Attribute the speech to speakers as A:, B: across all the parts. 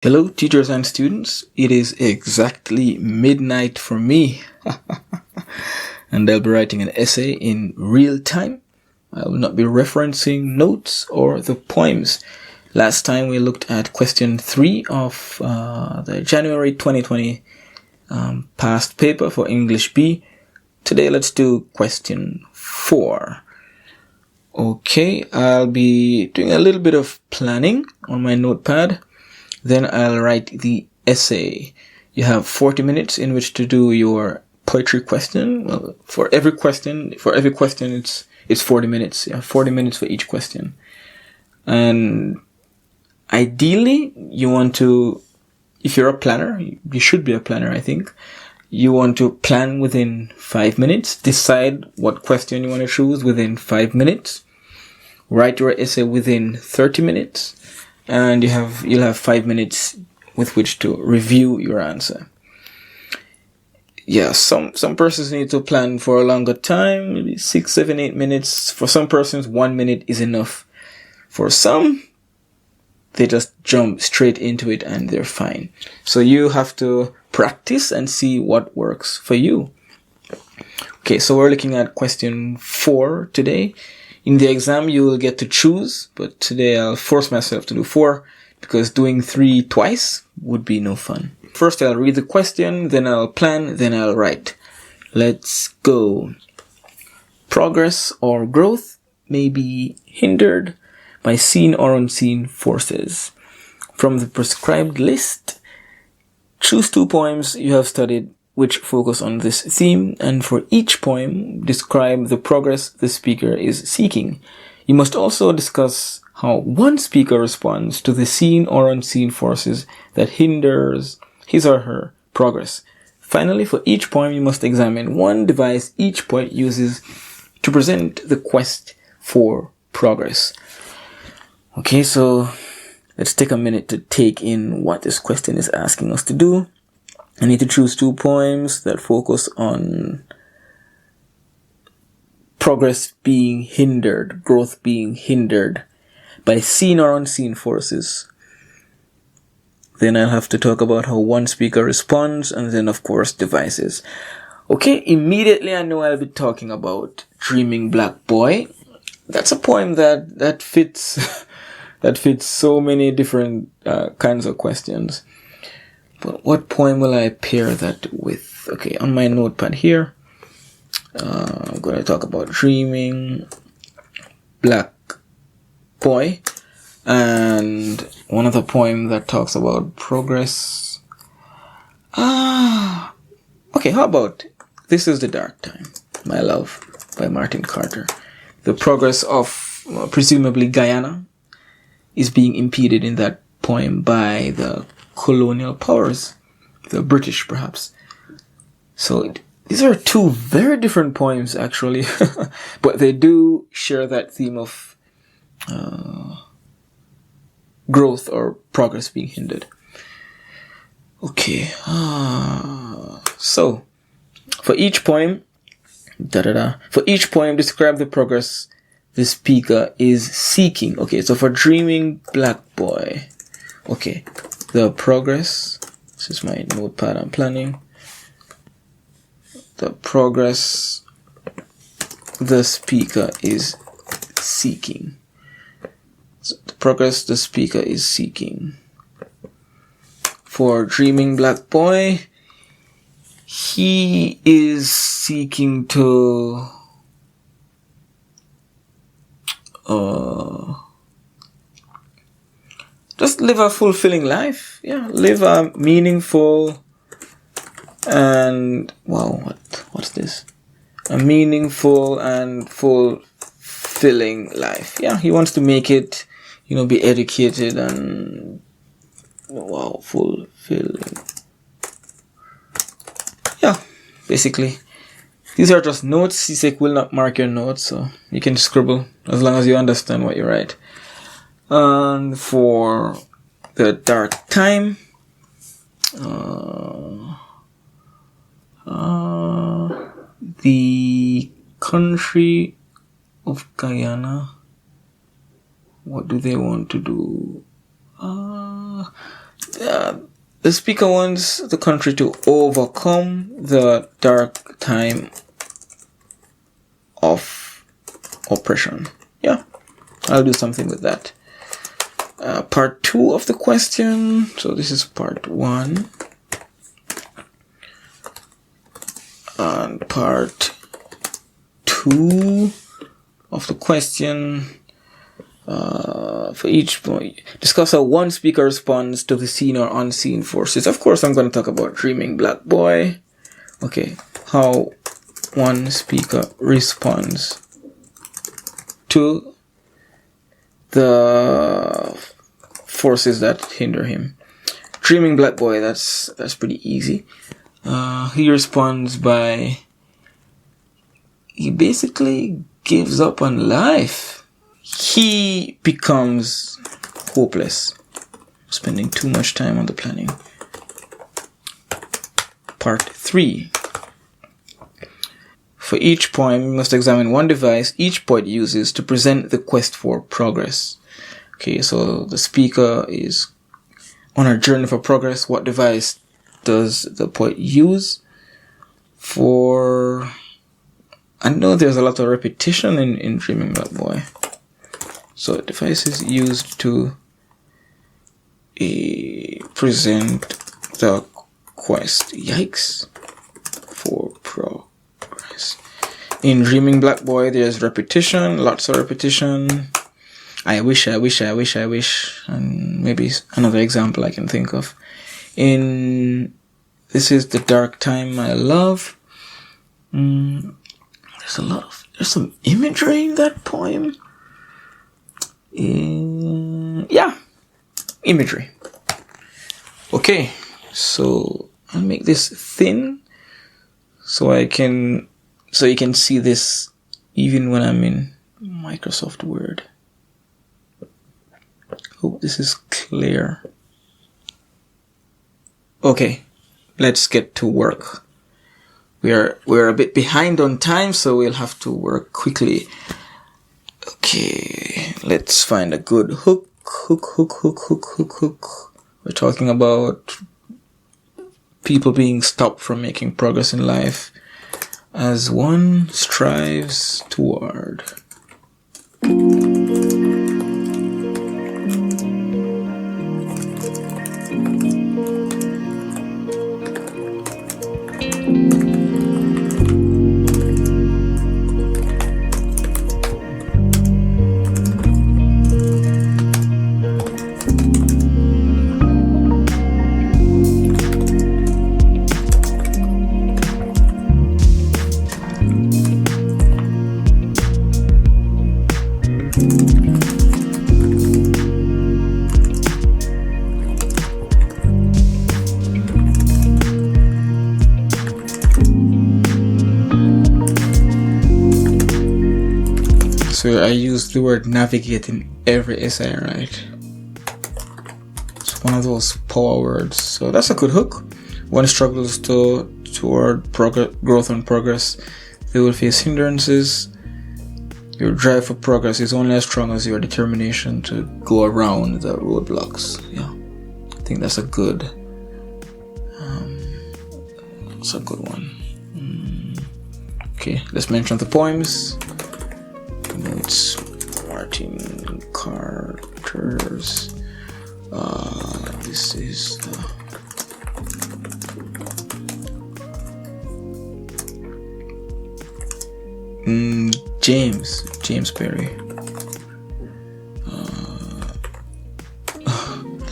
A: Hello, teachers and students. It is exactly midnight for me, and I'll be writing an essay in real time. I will not be referencing notes or the poems. Last time we looked at question 3 of the January 2020 past paper for English B. Today, let's do question 4. Okay, I'll be doing a little bit of planning on my notepad. Then I'll write the essay. You have 40 minutes in which to do your poetry question. Well, for every question, it's 40 minutes. Yeah, 40 minutes for each question. And ideally, you want to, if you're a planner, you should be a planner, I think. You want to plan within 5 minutes. Decide what question you want to choose within 5 minutes. Write your essay within 30 minutes. And you'll have 5 minutes with which to review your answer. Yeah, some persons need to plan for a longer time, maybe 6, 7, 8 minutes. For some persons, 1 minute is enough. For some, they just jump straight into it and they're fine. So you have to practice and see what works for you. Okay, so we're looking at question 4 today. In the exam, you will get to choose, but today I'll force myself to do 4 because doing 3 twice would be no fun. First, I'll read the question, then I'll plan, then I'll write. Let's go. Progress or growth may be hindered by seen or unseen forces. From the prescribed list, choose 2 poems you have studied which focus on this theme, and for each poem, describe the progress the speaker is seeking. You must also discuss how one speaker responds to the seen or unseen forces that hinders his or her progress. Finally, for each poem, you must examine one device each poet uses to present the quest for progress. Okay, so let's take a minute to take in what this question is asking us to do. I need to choose 2 poems that focus on progress being hindered, growth being hindered by seen or unseen forces. Then I'll have to talk about how one speaker responds, and then, of course, devices. Okay, immediately I know I'll be talking about Dreaming Black Boy. That's a poem that fits that fits so many different kinds of questions. But what poem will I pair that with? Okay, on my notepad here, I'm going to talk about Dreaming Black Boy, and one other poem that talks about progress. Okay, how about This Is the Dark Time, My Love by Martin Carter. The progress of presumably Guyana is being impeded in that poem by the colonial powers, the British perhaps. So these are 2 very different poems actually, but they do share that theme of growth or progress being hindered. Okay, so for each poem, describe the progress the speaker is seeking. Okay, so for Dreaming Black Boy, okay, the progress, this is my notepad I'm planning, the progress the speaker is seeking. So the progress the speaker is seeking. For Dreaming Black Boy, he is seeking to just live a fulfilling life. Yeah, live a meaningful and what's this? A meaningful and fulfilling life. Yeah, he wants to make it, be educated and fulfilling. Yeah, basically. These are just notes. CSEC will not mark your notes, so you can scribble as long as you understand what you write. And for the dark time, the country of Guyana, what do they want to do? The speaker wants the country to overcome the dark time of oppression. Yeah, I'll do something with that. Part 2 of the question. So this is part 1. And part 2 of the question. For each point, discuss how one speaker responds to the seen or unseen forces. Of course, I'm going to talk about Dreaming Black Boy. Okay, how one speaker responds to the forces that hinder him. Dreaming Black Boy, that's pretty easy. He responds by, he basically gives up on life. He becomes hopeless, spending too much time on the planning. Part 3. For each poem, we must examine one device each poet uses to present the quest for progress. Okay, so the speaker is on a journey for progress. What device does the poet use? I know there's a lot of repetition in Dreaming Black Boy. So devices used to present the quest. Yikes. For progress. In Dreaming Black Boy, there's repetition, lots of repetition. I wish. And maybe another example I can think of. This is the dark time I love. There's some imagery in that poem. Yeah, imagery. Okay, so I'll make this thin so you can see this even when I'm in Microsoft Word. Hope this is clear. Okay, let's get to work. We're a bit behind on time, so we'll have to work quickly. Okay, let's find a good hook. We're talking about people being stopped from making progress in life as one strives toward. So I use the word navigate in every essay I write. It's one of those power words. So that's a good hook. One struggles toward growth and progress. They will face hindrances. Your drive for progress is only as strong as your determination to go around the roadblocks. Yeah, I think that's a good one. Okay, let's mention the poems. It's Martin Carter's. This is James Perry.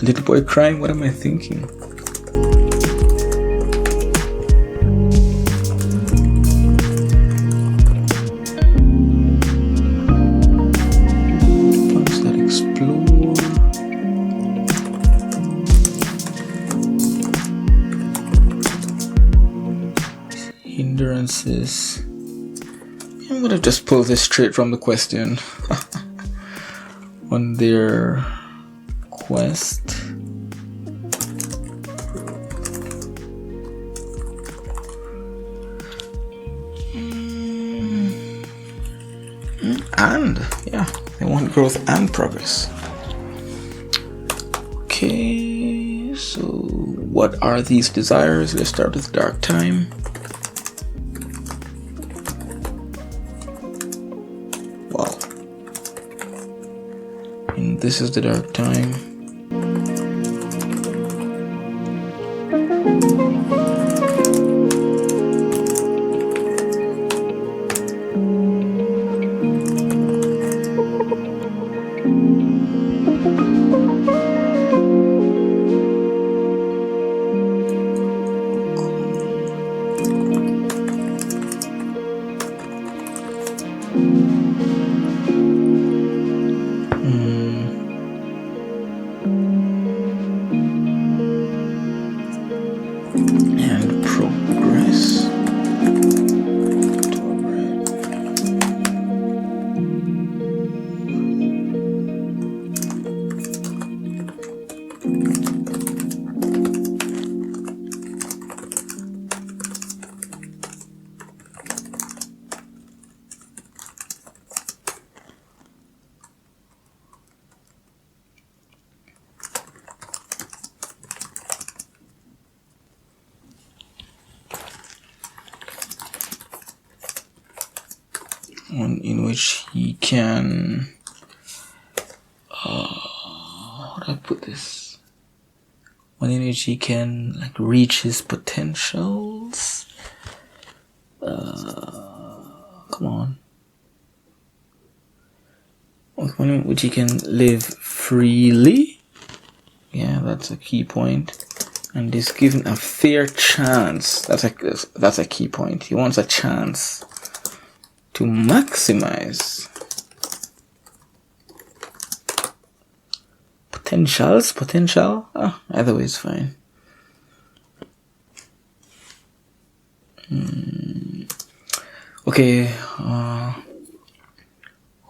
A: Little boy crying. What am I thinking? Hindrances. I'm gonna just pull this straight from the question. On their quest. And yeah, they want growth and progress. Okay, so what are these desires? Let's start with dark time. Wow. And this is the dark time. And progress to red. One in which he can how do I put this? One in which he can like reach his potentials. Come on. One in which he can live freely. Yeah, that's a key point. And is given a fair chance. That's a key point. He wants a chance to maximize potential. Either way is fine. Okay,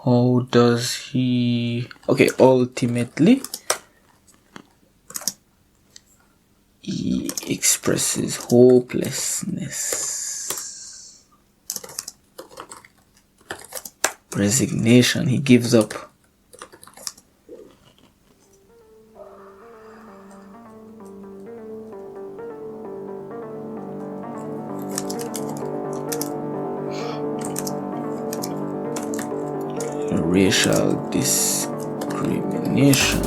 A: how does he... Okay, ultimately he expresses hopelessness, resignation. He gives up. Racial discrimination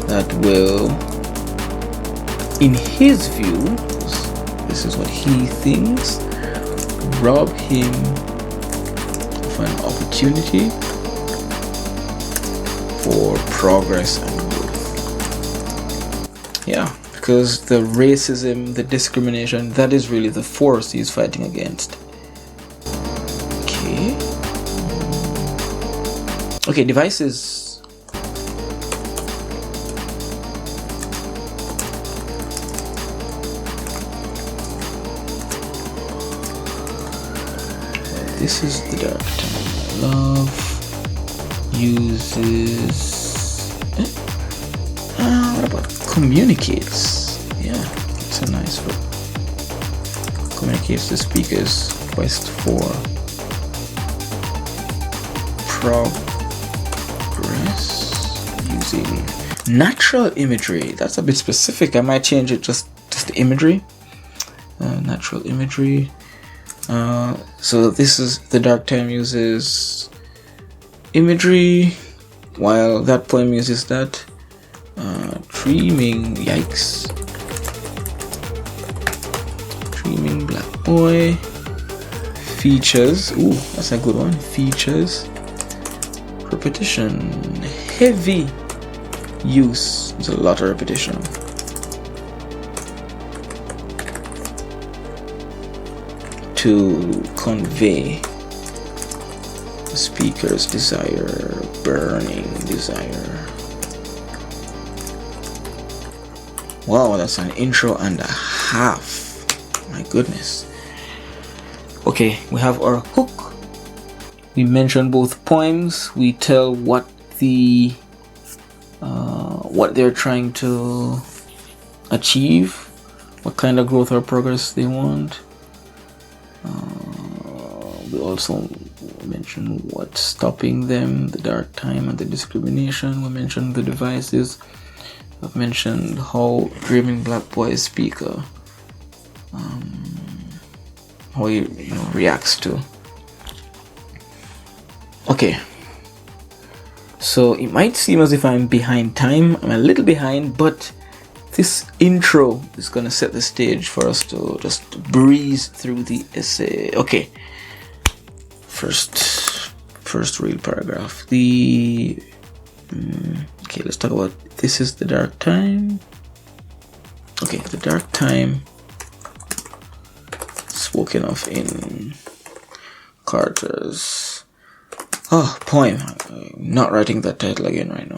A: that will, in his view, this is what he thinks, rob him of an opportunity for progress and growth. Yeah, because the racism, the discrimination, that is really the force he's fighting against. Okay, devices. This is the dark time. Love uses. What about communicates? Yeah, it's a nice word. Communicates the speaker's quest for progress using natural imagery. That's a bit specific. I might change it just the imagery. Natural imagery. So this is the dark time uses imagery, while that poem uses that. Dreaming, yikes. Dreaming black boy. Features, ooh, that's a good one. Features. Repetition, heavy use. There's a lot of repetition. To convey the speaker's desire, burning desire. Wow, that's an intro and a half. My goodness. Okay, we have our hook. We mention both poems. We tell what they're trying to achieve, what kind of growth or progress they want. We also mentioned what's stopping them, the dark time and the discrimination. We mentioned the devices. I've mentioned how Dreaming Black Boy speaker, how he reacts to. Okay, so it might seem as if I'm behind time. I'm a little behind, but this intro is gonna set the stage for us to just breeze through the essay. Okay, first real paragraph. Okay, let's talk about this is the dark time. Okay, the dark time spoken of in Carter's poem. I'm not writing that title again right now.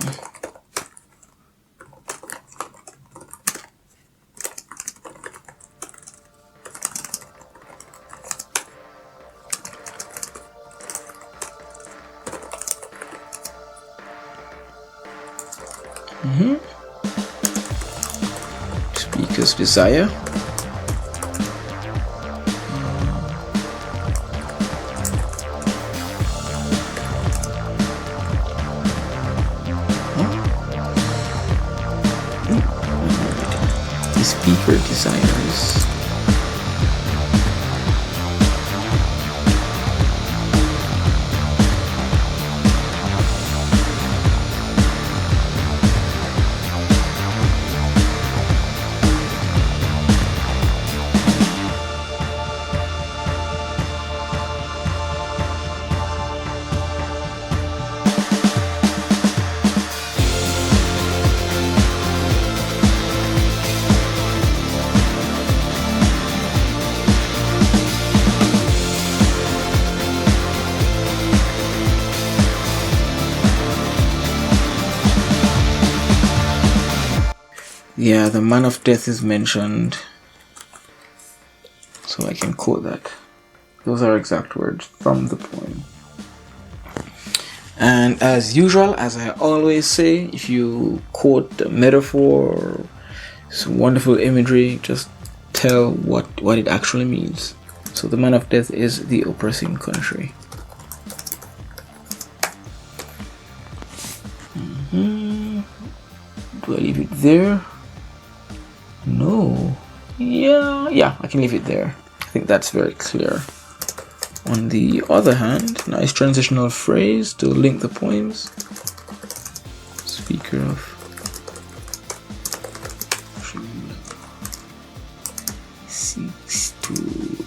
A: Speaker's desire. The speaker desires. Yeah, the man of death is mentioned, so I can quote that. Those are exact words from the poem. And as usual, as I always say, if you quote a metaphor or some wonderful imagery, just tell what it actually means. So the man of death is the oppressing country. Do I leave it there? No. Yeah, I can leave it there. I think that's very clear. On the other hand, nice transitional phrase to link the poems. Speaker of 6 to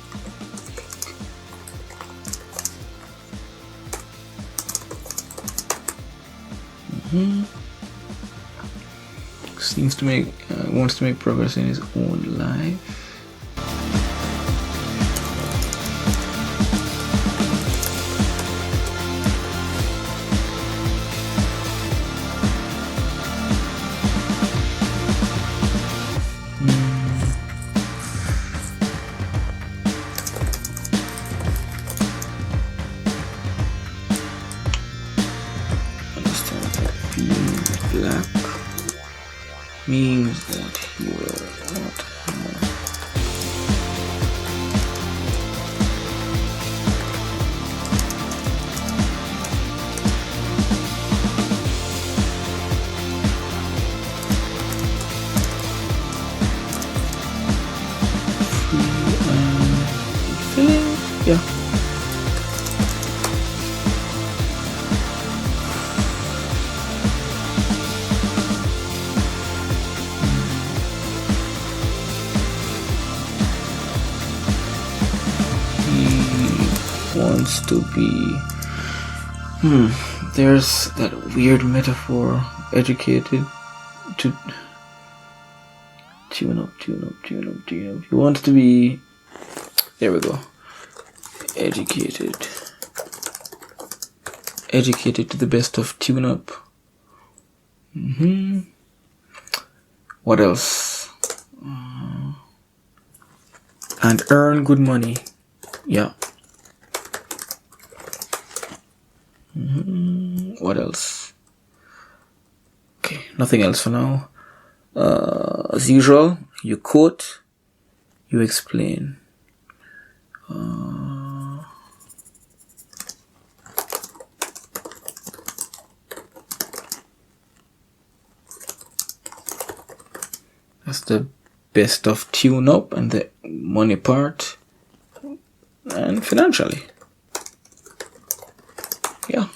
A: seems to make wants to make progress in his own life. Understand that being black means that he will not have free and fulfilling. Yeah. Wants to be there's that weird metaphor, educated to tune up. He wants to be, there we go, educated to the best of tune up. What else? And earn good money. Yeah. What else? Okay, nothing else for now. As usual, you quote, you explain. That's the best of tune up and the money part and financially. Yeah.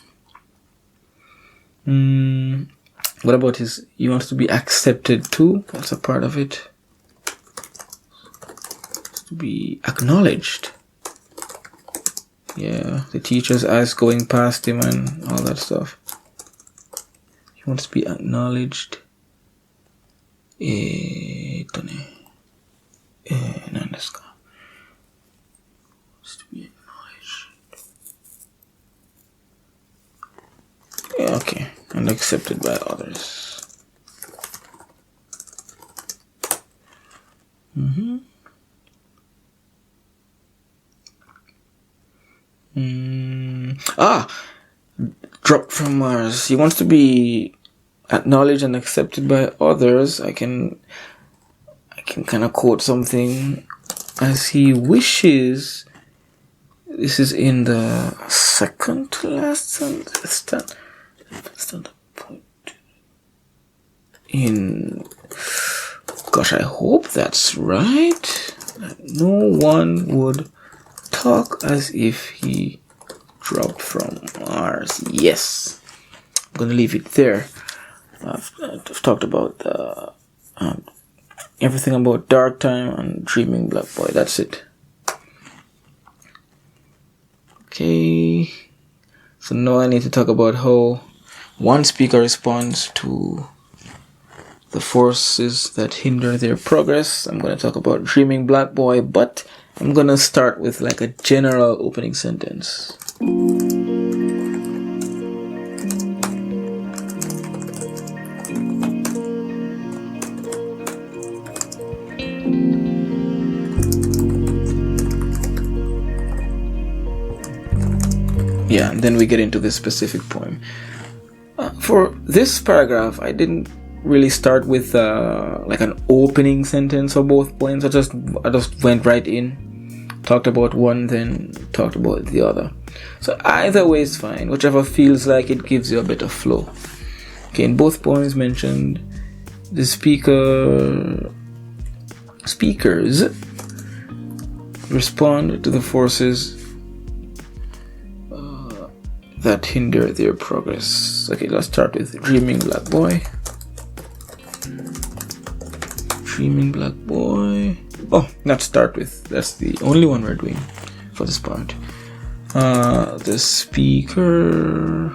A: What about he wants to be accepted too? That's a part of it. To be acknowledged. Yeah, the teacher's eyes going past him and all that stuff. He wants to be acknowledged. Wants to be acknowledged. Yeah, okay. And accepted by others. Dropped from Mars. He wants to be acknowledged and accepted by others. I can kind of quote something as he wishes. This is in the second to last sentence. Gosh, I hope that's right. That no one would talk as if he dropped from Mars. Yes. I'm going to leave it there. I've talked about everything about Dark Time and Dreaming Black Boy. That's it. Okay. So now I need to talk about how one speaker responds to the forces that hinder their progress. I'm going to talk about Dreaming Black Boy, but I'm going to start with like a general opening sentence. Yeah, and then we get into this specific poem. For this paragraph, I didn't really start with like an opening sentence for both poems. I just went right in, talked about one, then talked about the other. So either way is fine, whichever feels like it gives you a better flow. Okay, in both poems mentioned, the speakers respond to the forces that hinder their progress. Okay, let's start with Dreaming Black Boy. Dreaming Black Boy. Oh, not start with. That's the only one we're doing for this part. The speaker,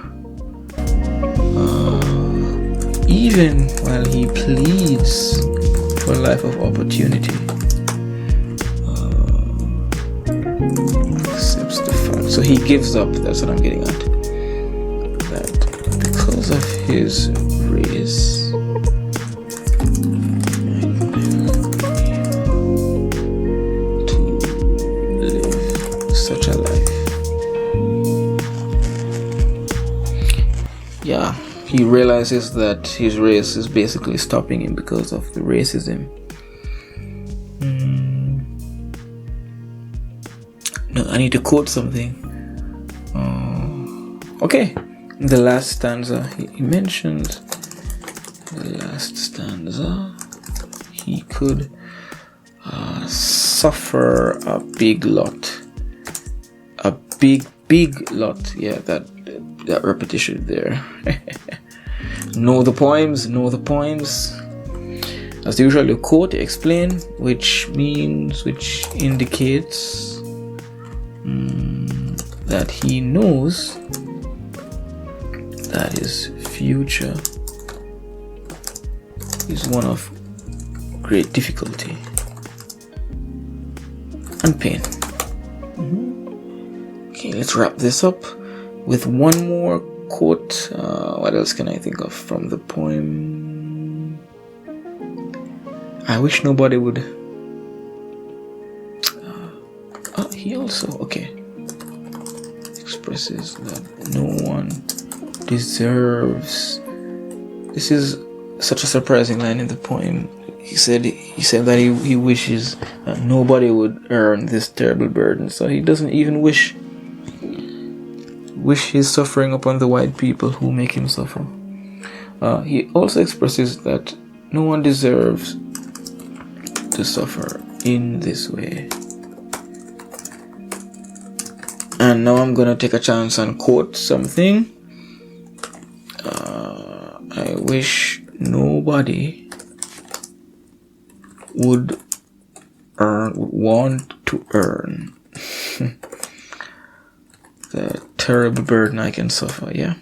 A: even while he pleads for a life of opportunity, accepts the fact. So he gives up. That's what I'm getting at. That because of his race, such a life. Yeah, he realizes that his race is basically stopping him because of the racism. No, I need to quote something. Okay, the last stanza he mentions. The last stanza, he could suffer a big lot. A big lot. Yeah, that repetition there. Know the poems. As usual, you quote, explain, which indicates that he knows that his future is one of great difficulty and pain. Okay, let's wrap this up with one more quote. What else can I think of from the poem? I wish nobody would. He also, expresses that no one deserves. This is such a surprising line in the poem. He said that he wishes that nobody would earn this terrible burden. So he doesn't even wish his suffering upon the white people who make him suffer. He also expresses that no one deserves to suffer in this way. And now I'm gonna take a chance and quote something. I wish nobody would want to earn the terrible burden I can suffer. Yeah,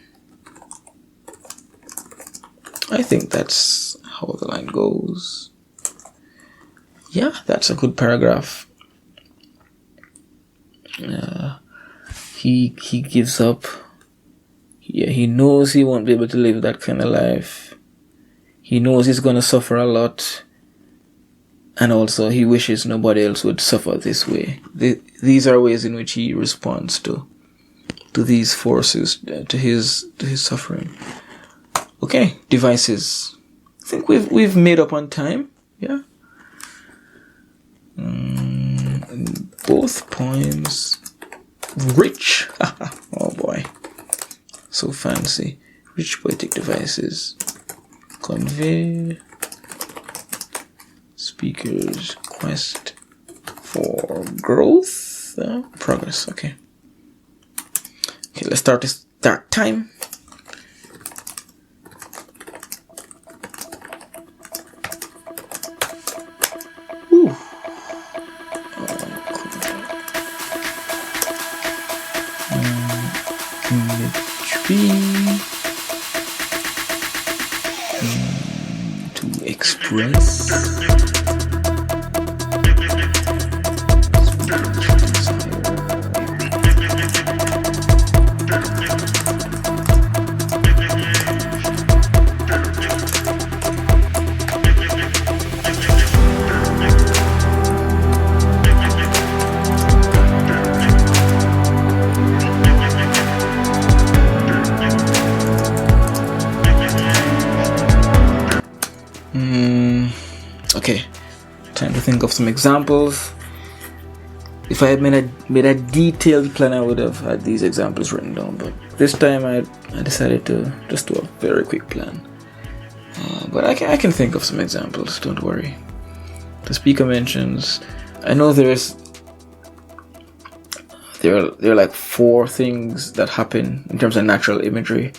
A: I think that's how the line goes. Yeah, that's a good paragraph. He gives up. Yeah, he knows he won't be able to live that kind of life. He knows he's going to suffer a lot. And also he wishes nobody else would suffer this way. These are ways in which he responds to these forces, to his suffering. Okay, devices. I think we've made up on time. Yeah. Both poems rich. Oh boy, so fancy. Rich poetic devices. Convey speaker's quest for growth, progress. Okay, let's start this start time. Ooh. To express Okay, time to think of some examples. If I had made a detailed plan, I would have had these examples written down, but this time I decided to just do a very quick plan. But I can think of some examples, don't worry. The speaker mentions, I know there are like 4 things that happen in terms of natural imagery.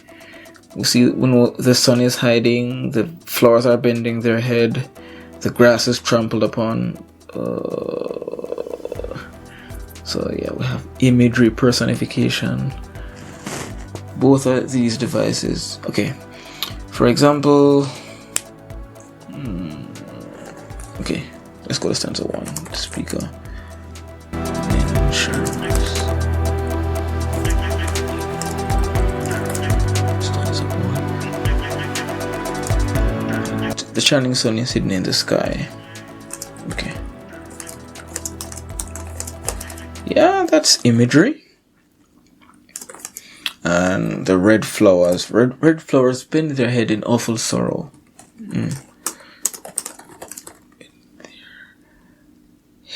A: We see when the sun is hiding, the flowers are bending their head, the grass is trampled upon. So yeah, we have imagery personification. Both of these devices. Okay, for example, okay, let's go to stanza 1. The speaker mentions stanza 1. The shining sun is hidden in the sky. Okay. Yeah, that's imagery. And the red flowers bend their head in awful sorrow.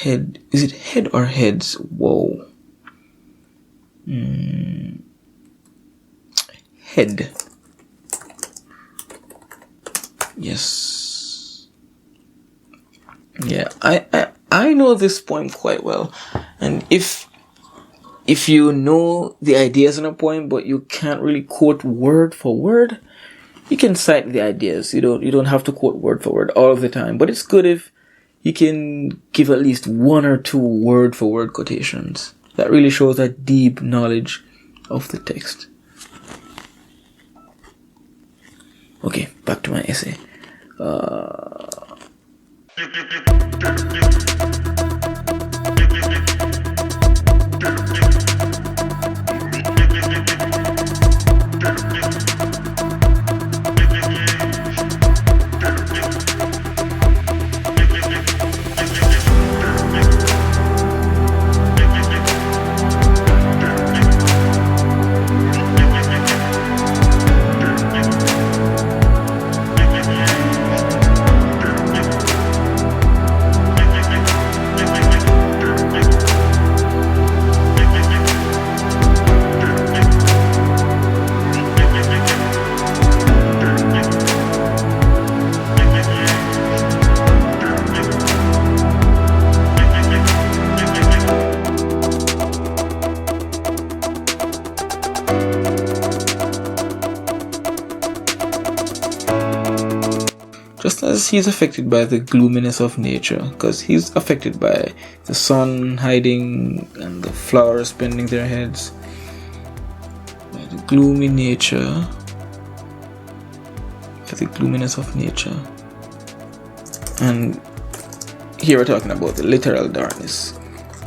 A: Head, is it head or heads? Whoa. Head. Yes. Yeah, I know this poem quite well, and if you know the ideas in a poem but you can't really quote word for word, you can cite the ideas. You don't have to quote word for word all of the time, but it's good if you can give at least 1 or 2 word for word quotations. That really shows a deep knowledge of the text. Okay, back to my essay. as he's affected by the gloominess of nature, because he's affected by the sun hiding and the flowers bending their heads, by the gloomy nature, by the gloominess of nature. And here we're talking about the literal darkness,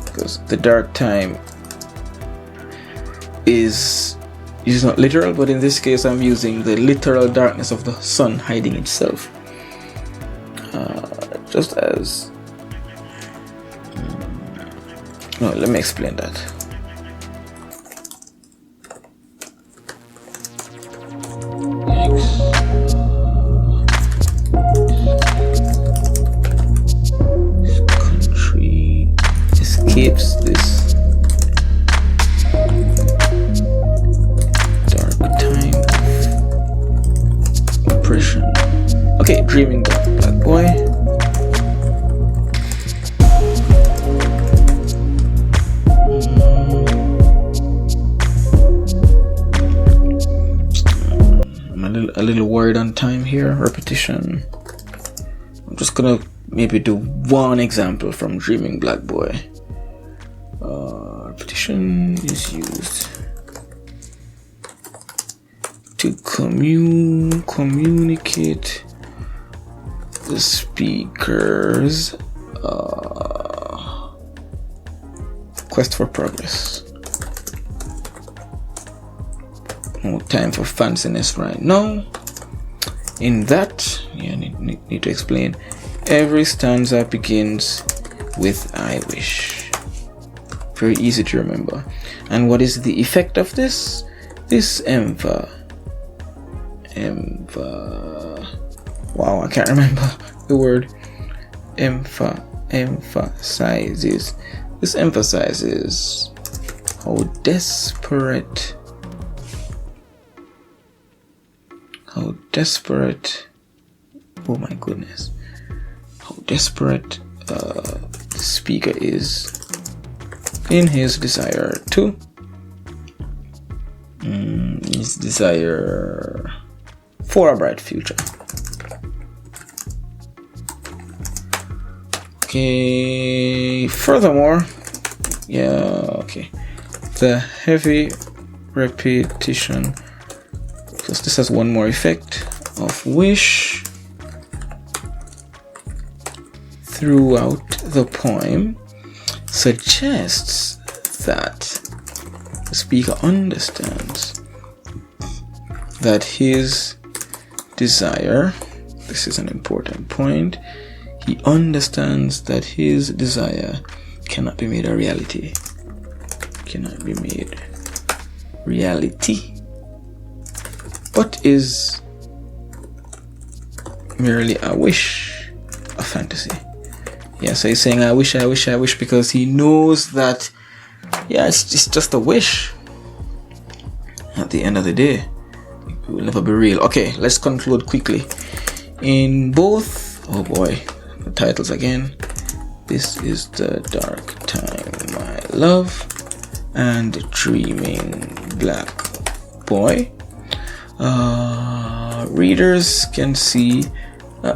A: because the dark time is not literal, but in this case I'm using the literal darkness of the sun hiding itself. Just as no, let me explain that. This country escapes this dark time of oppression. Okay, dreaming black boy. A little worried on time here. Repetition. I'm just gonna maybe do one example from Dreaming Black Boy. Repetition is used to communicate the speaker's quest for progress. No time for fanciness right now. In that, need to explain. Every stanza begins with I wish. Very easy to remember. And what is the effect of this? This wow, I can't remember the word. Emphasizes. This emphasizes how desperate oh my goodness, how desperate the speaker is in his desire for a bright future. Okay, furthermore, the heavy repetition, because this has one more effect of wish throughout the poem, suggests that the speaker understands that his desire, this is an important point, he understands that his desire cannot be made a reality, but is merely a wish, a fantasy. So he's saying I wish because he knows that it's just a wish. At the end of the day, it will never be real. Okay, let's conclude quickly. In both, oh boy, the titles again. This is the dark time, my love, and Dreaming Black Boy. Readers can see,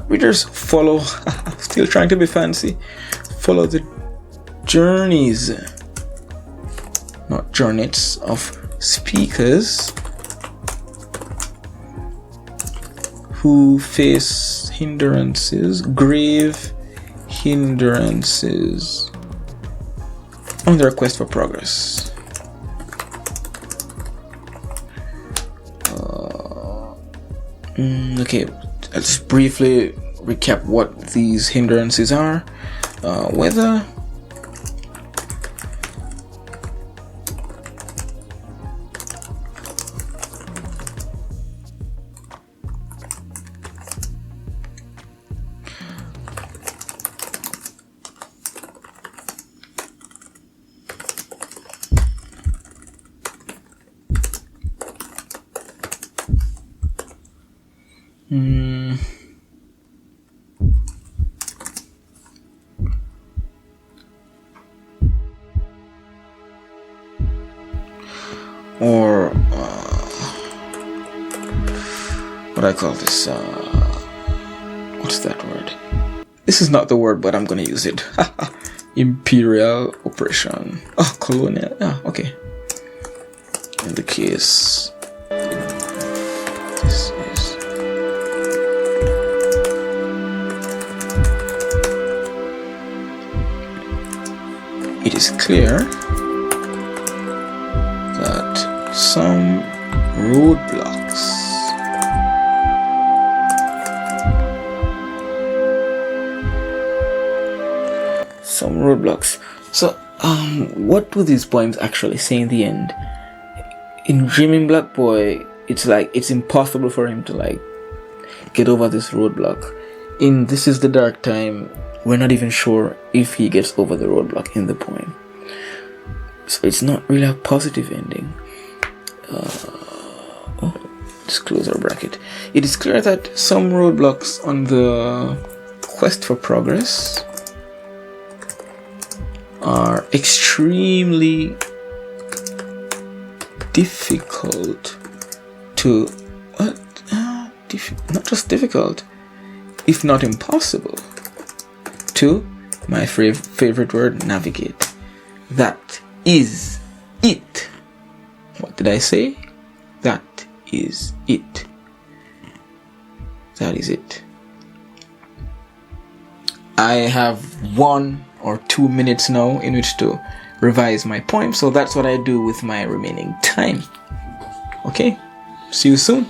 A: readers follow, still trying to be fancy, follow the journeys, not journeys, of speakers who face grave hindrances on their quest for progress. Okay, let's briefly recap what these hindrances are. Weather, or what I call this What's that word? This is not the word, but I'm gonna use it. Imperial oppression. Oh, colonial. Ah, okay. In the case, this is it is clear that some roadblocks So, what do these poems actually say in the end? In Dreaming Black Boy, it's like it's impossible for him to like get over this roadblock. In This Is the Dark Time, we're not even sure if he gets over the roadblock in the poem. So it's not really a positive ending. Let's close our bracket. It is clear that some roadblocks on the quest for progress are extremely difficult to not just difficult, if not impossible to, my favorite word, navigate. That is it. What did I say? That is it. That is it. I have 1 or 2 minutes now in which to revise my poem, so that's what I do with my remaining time. Okay, see you soon.